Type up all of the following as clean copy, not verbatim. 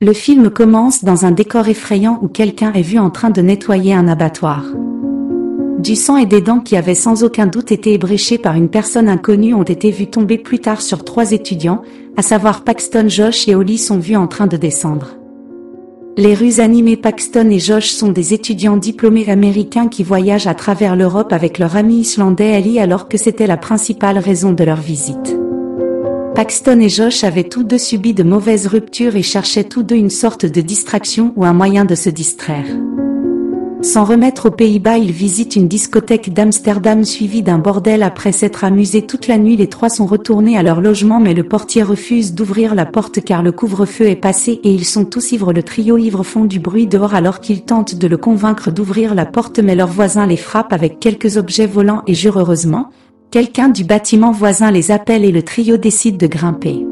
Le film commence dans un décor effrayant où quelqu'un est vu en train de nettoyer un abattoir. Du sang et des dents qui avaient sans aucun doute été ébréchés par une personne inconnue ont été vus tomber plus tard sur 3 étudiants, à savoir Paxton, Josh et Holly sont vus en train de descendre. Les rues animées. Paxton et Josh sont des étudiants diplômés américains qui voyagent à travers l'Europe avec leur ami islandais Ali alors que c'était la principale raison de leur visite. Paxton et Josh avaient tous deux subi de mauvaises ruptures et cherchaient tous deux une sorte de distraction ou un moyen de se distraire. Sans remettre aux Pays-Bas, ils visitent une discothèque d'Amsterdam suivie d'un bordel. Après s'être amusés toute la nuit, les trois sont retournés à leur logement mais le portier refuse d'ouvrir la porte car le couvre-feu est passé et ils sont tous ivres. Le trio ivre font du bruit dehors alors qu'ils tentent de le convaincre d'ouvrir la porte mais leurs voisins les frappent avec quelques objets volants et jurent heureusement. Quelqu'un du bâtiment voisin les appelle et le trio décide de grimper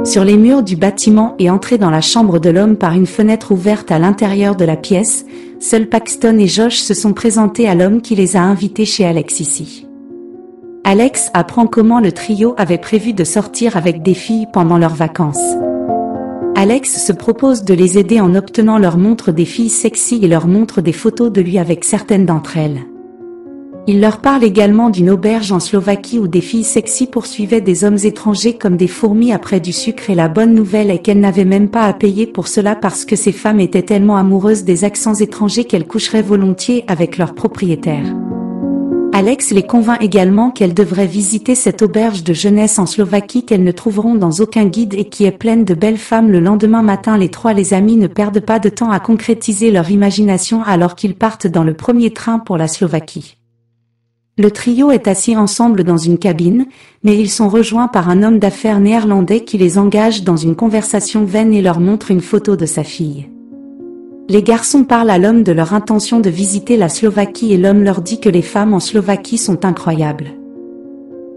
sur les murs du bâtiment et entrer dans la chambre de l'homme par une fenêtre ouverte à l'intérieur de la pièce. Seuls Paxton et Josh se sont présentés à l'homme qui les a invités chez Alex ici. Alex apprend comment le trio avait prévu de sortir avec des filles pendant leurs vacances. Alex se propose de les aider en obtenant leur montre des filles sexy et leur montre des photos de lui avec certaines d'entre elles. Il leur parle également d'une auberge en Slovaquie où des filles sexy poursuivaient des hommes étrangers comme des fourmis après du sucre et la bonne nouvelle est qu'elles n'avaient même pas à payer pour cela parce que ces femmes étaient tellement amoureuses des accents étrangers qu'elles coucheraient volontiers avec leurs propriétaires. Alex les convainc également qu'elles devraient visiter cette auberge de jeunesse en Slovaquie qu'elles ne trouveront dans aucun guide et qui est pleine de belles femmes. Le lendemain matin, les amis ne perdent pas de temps à concrétiser leur imagination alors qu'ils partent dans le premier train pour la Slovaquie. Le trio est assis ensemble dans une cabine, mais ils sont rejoints par un homme d'affaires néerlandais qui les engage dans une conversation vaine et leur montre une photo de sa fille. Les garçons parlent à l'homme de leur intention de visiter la Slovaquie et l'homme leur dit que les femmes en Slovaquie sont incroyables.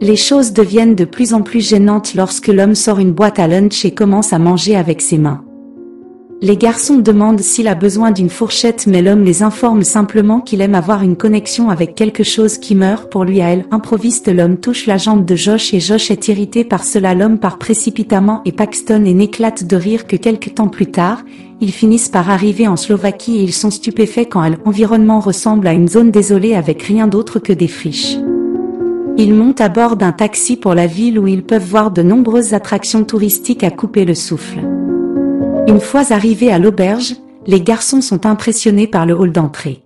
Les choses deviennent de plus en plus gênantes lorsque l'homme sort une boîte à lunch et commence à manger avec ses mains. Les garçons demandent s'il a besoin d'une fourchette mais l'homme les informe simplement qu'il aime avoir une connexion avec quelque chose qui meurt pour lui à elle. Improviste, l'homme touche la jambe de Josh et Josh est irrité par cela. L'homme part précipitamment et Paxton n'éclate de rire que quelques temps plus tard. Ils finissent par arriver en Slovaquie et ils sont stupéfaits quand l'environnement ressemble à une zone désolée avec rien d'autre que des friches. Ils montent à bord d'un taxi pour la ville où ils peuvent voir de nombreuses attractions touristiques à couper le souffle. Une fois arrivés à l'auberge, les garçons sont impressionnés par le hall d'entrée.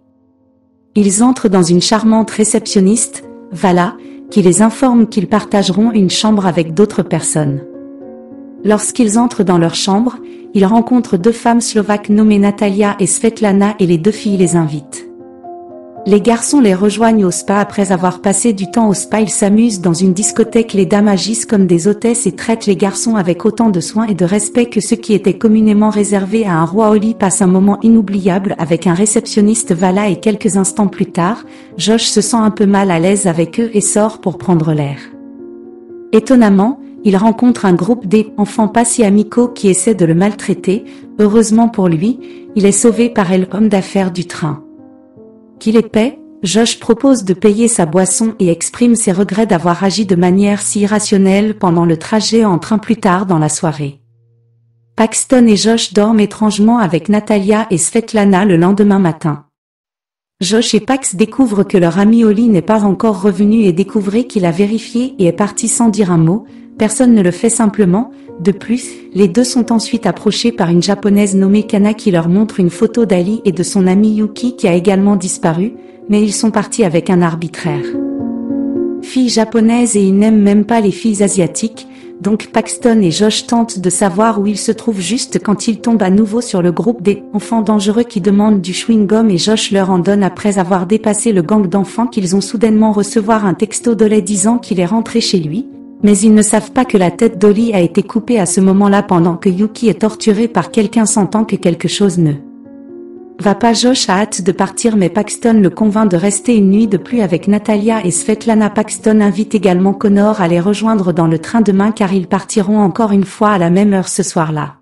Ils entrent dans une charmante réceptionniste, Vala, qui les informe qu'ils partageront une chambre avec d'autres personnes. Lorsqu'ils entrent dans leur chambre, ils rencontrent 2 femmes slovaques nommées Natalia et Svetlana et les 2 filles les invitent. Les garçons les rejoignent au spa. Après avoir passé du temps au spa, ils s'amusent dans une discothèque. Les dames agissent comme des hôtesses et traitent les garçons avec autant de soin et de respect que ce qui était communément réservé à un roi. Holly passe un moment inoubliable avec un réceptionniste Vala et quelques instants plus tard, Josh se sent un peu mal à l'aise avec eux et sort pour prendre l'air. Étonnamment, il rencontre un groupe d'enfants pas si amicaux qui essaient de le maltraiter. Heureusement pour lui, il est sauvé par l'homme d'affaires du train. Qui les paie, Josh propose de payer sa boisson et exprime ses regrets d'avoir agi de manière si irrationnelle pendant le trajet en train plus tard dans la soirée. Paxton et Josh dorment étrangement avec Natalia et Svetlana le lendemain matin. Josh et Pax découvrent que leur ami Holly n'est pas encore revenu et découvrent qu'il a vérifié et est parti sans dire un mot. Personne ne le fait simplement. De plus, les 2 sont ensuite approchés par une japonaise nommée Kana qui leur montre une photo d'Ali et de son ami Yuki qui a également disparu, mais ils sont partis avec un arbitraire. Fille japonaise et ils n'aiment même pas les filles asiatiques, donc Paxton et Josh tentent de savoir où ils se trouvent juste quand ils tombent à nouveau sur le groupe des enfants dangereux qui demandent du chewing-gum et Josh leur en donne après avoir dépassé le gang d'enfants qu'ils ont soudainement recevoir un texto d'Holly disant qu'il est rentré chez lui. Mais ils ne savent pas que la tête d'Holly a été coupée à ce moment-là pendant que Yuki est torturé par quelqu'un sentant que quelque chose ne va pas. Josh a hâte de partir mais Paxton le convainc de rester une nuit de plus avec Natalia et Svetlana. Paxton invite également Connor à les rejoindre dans le train demain car ils partiront encore une fois à la même heure ce soir-là.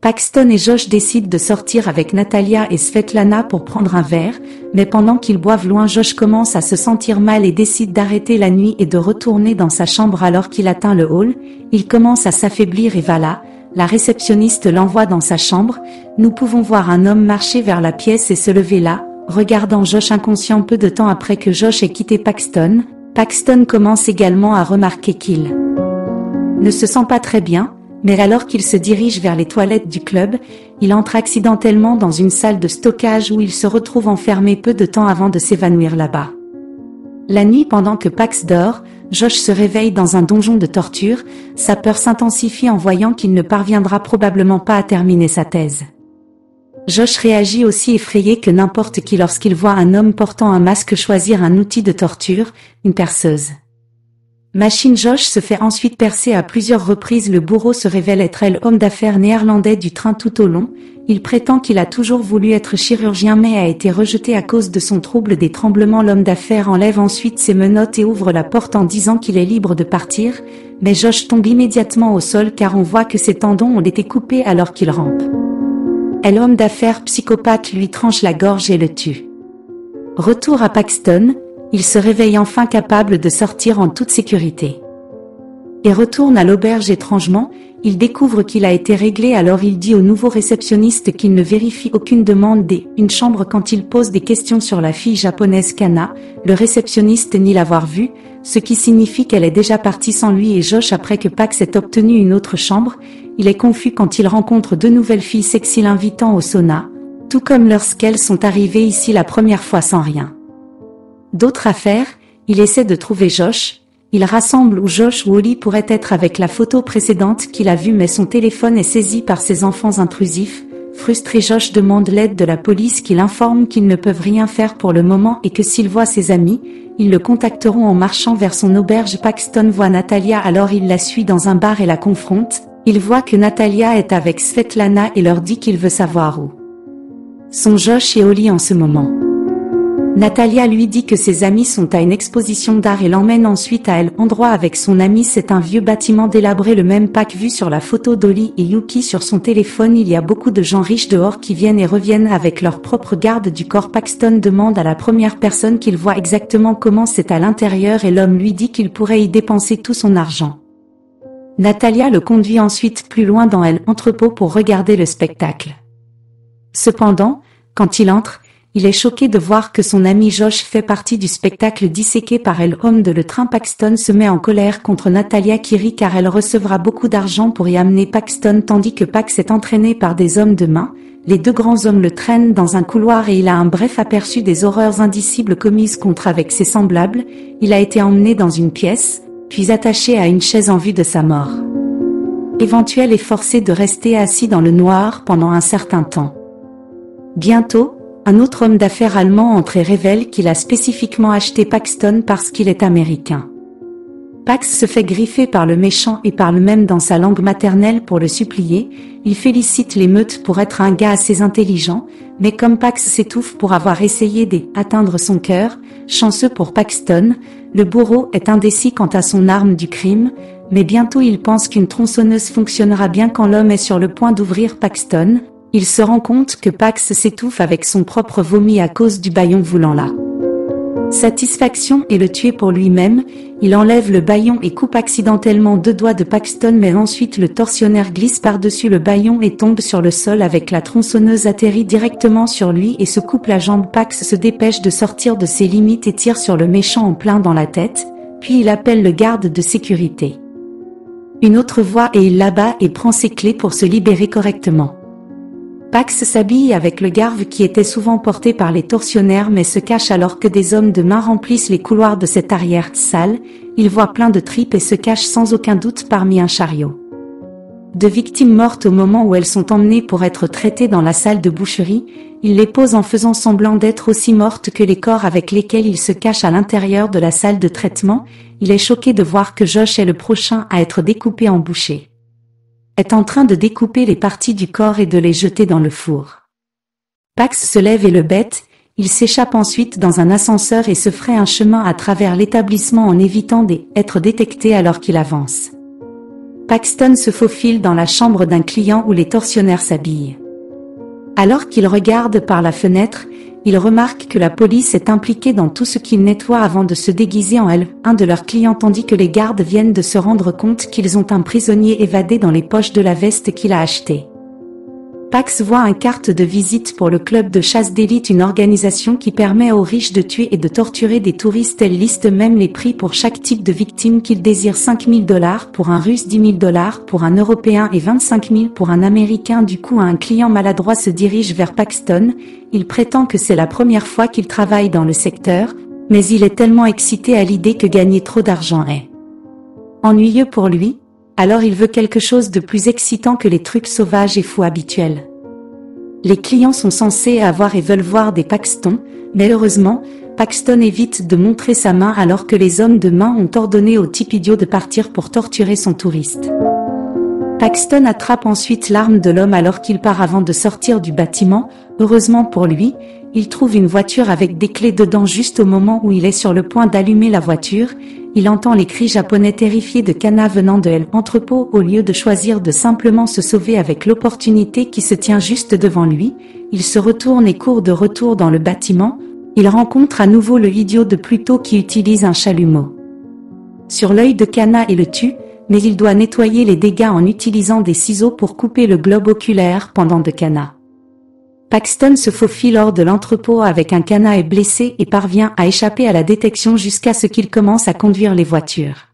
Paxton et Josh décident de sortir avec Natalia et Svetlana pour prendre un verre, mais pendant qu'ils boivent loin, Josh commence à se sentir mal et décide d'arrêter la nuit et de retourner dans sa chambre alors qu'il atteint le hall. Il commence à s'affaiblir et Vala, la réceptionniste l'envoie dans sa chambre. Nous pouvons voir un homme marcher vers la pièce et se lever là, regardant Josh inconscient peu de temps après que Josh ait quitté Paxton. Paxton commence également à remarquer qu'il ne se sent pas très bien, mais alors qu'il se dirige vers les toilettes du club, il entre accidentellement dans une salle de stockage où il se retrouve enfermé peu de temps avant de s'évanouir là-bas. La nuit, pendant que Pax dort, Josh se réveille dans un donjon de torture. Sa peur s'intensifie en voyant qu'il ne parviendra probablement pas à terminer sa thèse. Josh réagit aussi effrayé que n'importe qui lorsqu'il voit un homme portant un masque choisir un outil de torture, une perceuse. Machine Josh se fait ensuite percer à plusieurs reprises. Le bourreau se révèle être l'homme d'affaires néerlandais du train tout au long. Il prétend qu'il a toujours voulu être chirurgien mais a été rejeté à cause de son trouble des tremblements. L'homme d'affaires enlève ensuite ses menottes et ouvre la porte en disant qu'il est libre de partir, mais Josh tombe immédiatement au sol car on voit que ses tendons ont été coupés alors qu'il rampe. L'homme d'affaires psychopathe lui tranche la gorge et le tue. Retour à Paxton, il se réveille enfin capable de sortir en toute sécurité. Et retourne à l'auberge. Étrangement, il découvre qu'il a été réglé, alors il dit au nouveau réceptionniste qu'il ne vérifie aucune demande une chambre quand il pose des questions sur la fille japonaise Kana. Le réceptionniste nie l'avoir vue, ce qui signifie qu'elle est déjà partie sans lui et Josh après que Pax ait obtenu une autre chambre. Il est confus quand il rencontre deux nouvelles filles sexy l'invitant au sauna, tout comme lorsqu'elles sont arrivées ici la première fois sans rien d'autre à faire. Il essaie de trouver Josh. Il rassemble où Josh ou Holly pourrait être avec la photo précédente qu'il a vue, mais son téléphone est saisi par ses enfants intrusifs. Frustré, Josh demande l'aide de la police qui l'informe qu'ils ne peuvent rien faire pour le moment et que s'il voit ses amis, ils le contacteront en marchant vers son auberge. Paxton voit Natalia, alors il la suit dans un bar et la confronte. Il voit que Natalia est avec Svetlana et leur dit qu'il veut savoir où sont Josh et Holly en ce moment. Natalia lui dit que ses amis sont à une exposition d'art et l'emmène ensuite à endroit avec son ami. C'est un vieux bâtiment délabré, le même pack vu sur la photo d'Holly et Yuki sur son téléphone. Il y a beaucoup de gens riches dehors qui viennent et reviennent avec leur propre garde du corps. Paxton demande à la première personne qu'il voit exactement comment c'est à l'intérieur et l'homme lui dit qu'il pourrait y dépenser tout son argent. Natalia le conduit ensuite plus loin dans l'entrepôt pour regarder le spectacle. Cependant, quand il entre, il est choqué de voir que son ami Josh fait partie du spectacle disséqué par l'homme de le train. Paxton se met en colère contre Natalia qui rit car elle recevra beaucoup d'argent pour y amener Paxton tandis que Pax est entraîné par des hommes de main. Les deux grands hommes le traînent dans un couloir et il a un bref aperçu des horreurs indicibles commises contre avec ses semblables. Il a été emmené dans une pièce, puis attaché à une chaise en vue de sa mort éventuelle et forcé de rester assis dans le noir pendant un certain temps. Bientôt, un autre homme d'affaires allemand entre et révèle qu'il a spécifiquement acheté Paxton parce qu'il est américain. Pax se fait griffer par le méchant et parle même dans sa langue maternelle pour le supplier. Il félicite les meutes pour être un gars assez intelligent, mais comme Pax s'étouffe pour avoir essayé d'atteindre son cœur, chanceux pour Paxton, le bourreau est indécis quant à son arme du crime, mais bientôt il pense qu'une tronçonneuse fonctionnera bien. Quand l'homme est sur le point d'ouvrir Paxton, il se rend compte que Pax s'étouffe avec son propre vomi à cause du bâillon voulant la satisfaction et le tuer pour lui-même. Il enlève le bâillon et coupe accidentellement 2 doigts de Paxton, mais ensuite le tortionnaire glisse par-dessus le bâillon et tombe sur le sol avec la tronçonneuse atterrit directement sur lui et se coupe la jambe. Pax se dépêche de sortir de ses limites et tire sur le méchant en plein dans la tête, puis il appelle le garde de sécurité. Une autre voix et il l'abat et prend ses clés pour se libérer correctement. Pax s'habille avec le garde qui était souvent porté par les tortionnaires mais se cache alors que des hommes de main remplissent les couloirs de cette arrière-salle. Il voit plein de tripes et se cache sans aucun doute parmi un chariot de victimes mortes au moment où elles sont emmenées pour être traitées dans la salle de boucherie. Il les pose en faisant semblant d'être aussi mortes que les corps avec lesquels il se cache à l'intérieur de la salle de traitement. Il est choqué de voir que Josh est le prochain à être découpé en bouchées. Est en train de découper les parties du corps et de les jeter dans le four. Pax se lève et le bête, il s'échappe ensuite dans un ascenseur et se ferait un chemin à travers l'établissement en évitant d'être détecté alors qu'il avance. Paxton se faufile dans la chambre d'un client où les tortionnaires s'habillent. Alors qu'il regarde par la fenêtre, il remarque que la police est impliquée dans tout ce qu'il nettoie avant de se déguiser en elle, un de leurs clients, tandis que les gardes viennent de se rendre compte qu'ils ont un prisonnier évadé dans les poches de la veste qu'il a achetée. Pax voit une carte de visite pour le club de chasse d'élite, une organisation qui permet aux riches de tuer et de torturer des touristes. Elle liste même les prix pour chaque type de victime qu'il désire: 5 000 $ pour un Russe, 10 000 $ pour un Européen et 25 000 pour un Américain. Du coup, un client maladroit se dirige vers Paxton. Il prétend que c'est la première fois qu'il travaille dans le secteur, mais il est tellement excité à l'idée que gagner trop d'argent est ennuyeux pour lui. Alors il veut quelque chose de plus excitant que les trucs sauvages et fous habituels. Les clients sont censés avoir et veulent voir des Paxton, mais heureusement, Paxton évite de montrer sa main alors que les hommes de main ont ordonné au type idiot de partir pour torturer son touriste. Paxton attrape ensuite l'arme de l'homme alors qu'il part avant de sortir du bâtiment. Heureusement pour lui, il trouve une voiture avec des clés dedans juste au moment où il est sur le point d'allumer la voiture. Il entend les cris japonais terrifiés de Kana venant de l'entrepôt. Au lieu de choisir de simplement se sauver avec l'opportunité qui se tient juste devant lui, il se retourne et court de retour dans le bâtiment. Il rencontre à nouveau le idiot de plus tôt qui utilise un chalumeau sur l'œil de Kana et le tue, mais il doit nettoyer les dégâts en utilisant des ciseaux pour couper le globe oculaire pendant de Kana. Paxton se faufile hors de l'entrepôt avec un Kana est blessé et parvient à échapper à la détection jusqu'à ce qu'il commence à conduire les voitures.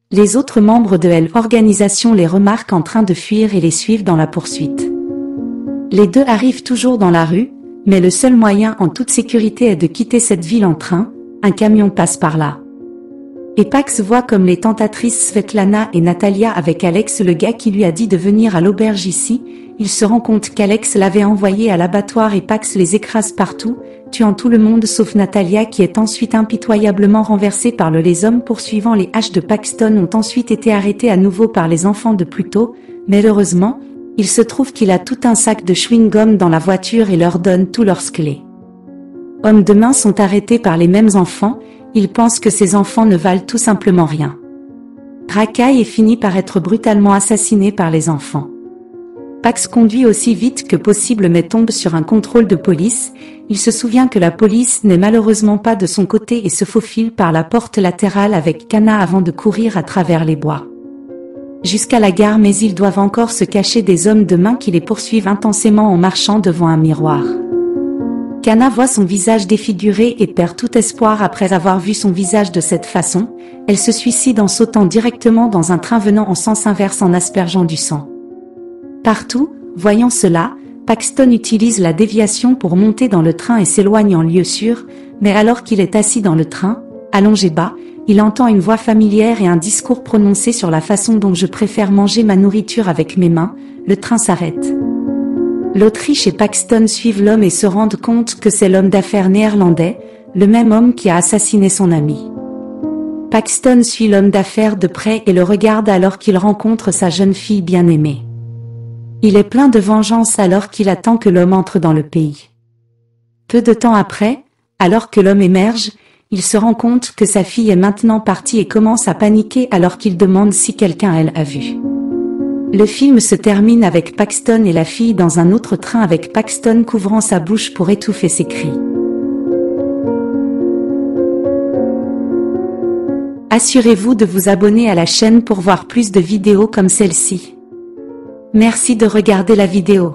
Les autres membres de l'organisation les remarquent en train de fuir et les suivent dans la poursuite. Les deux arrivent toujours dans la rue, mais le seul moyen en toute sécurité est de quitter cette ville en train. Un camion passe par là. Et Pax voit comme les tentatrices Svetlana et Natalia avec Alex, le gars qui lui a dit de venir à l'auberge ici. Il se rend compte qu'Alex l'avait envoyé à l'abattoir et Pax les écrase partout, tuant tout le monde sauf Natalia qui est ensuite impitoyablement renversée par les hommes poursuivant. Les haches de Paxton ont ensuite été arrêtés à nouveau par les enfants de plus tôt, mais heureusement, il se trouve qu'il a tout un sac de chewing-gum dans la voiture et leur donne tous leurs clés. Hommes de main sont arrêtés par les mêmes enfants. Ils pensent que ces enfants ne valent tout simplement rien. Racaille est fini par être brutalement assassiné par les enfants. Pax conduit aussi vite que possible mais tombe sur un contrôle de police. Il se souvient que la police n'est malheureusement pas de son côté et se faufile par la porte latérale avec Kana avant de courir à travers les bois jusqu'à la gare, mais ils doivent encore se cacher des hommes de main qui les poursuivent intensément en marchant devant un miroir. Kana voit son visage défiguré et perd tout espoir après avoir vu son visage de cette façon. Elle se suicide en sautant directement dans un train venant en sens inverse en aspergeant du sang partout. Voyant cela, Paxton utilise la déviation pour monter dans le train et s'éloigne en lieu sûr, mais alors qu'il est assis dans le train, allongé bas, il entend une voix familière et un discours prononcé sur la façon dont je préfère manger ma nourriture avec mes mains. Le train s'arrête. L'Autriche et Paxton suivent l'homme et se rendent compte que c'est l'homme d'affaires néerlandais, le même homme qui a assassiné son ami. Paxton suit l'homme d'affaires de près et le regarde alors qu'il rencontre sa jeune fille bien-aimée. Il est plein de vengeance alors qu'il attend que l'homme entre dans le pays. Peu de temps après, alors que l'homme émerge, il se rend compte que sa fille est maintenant partie et commence à paniquer alors qu'il demande si quelqu'un elle a vu. Le film se termine avec Paxton et la fille dans un autre train avec Paxton couvrant sa bouche pour étouffer ses cris. Assurez-vous de vous abonner à la chaîne pour voir plus de vidéos comme celle-ci. Merci de regarder la vidéo.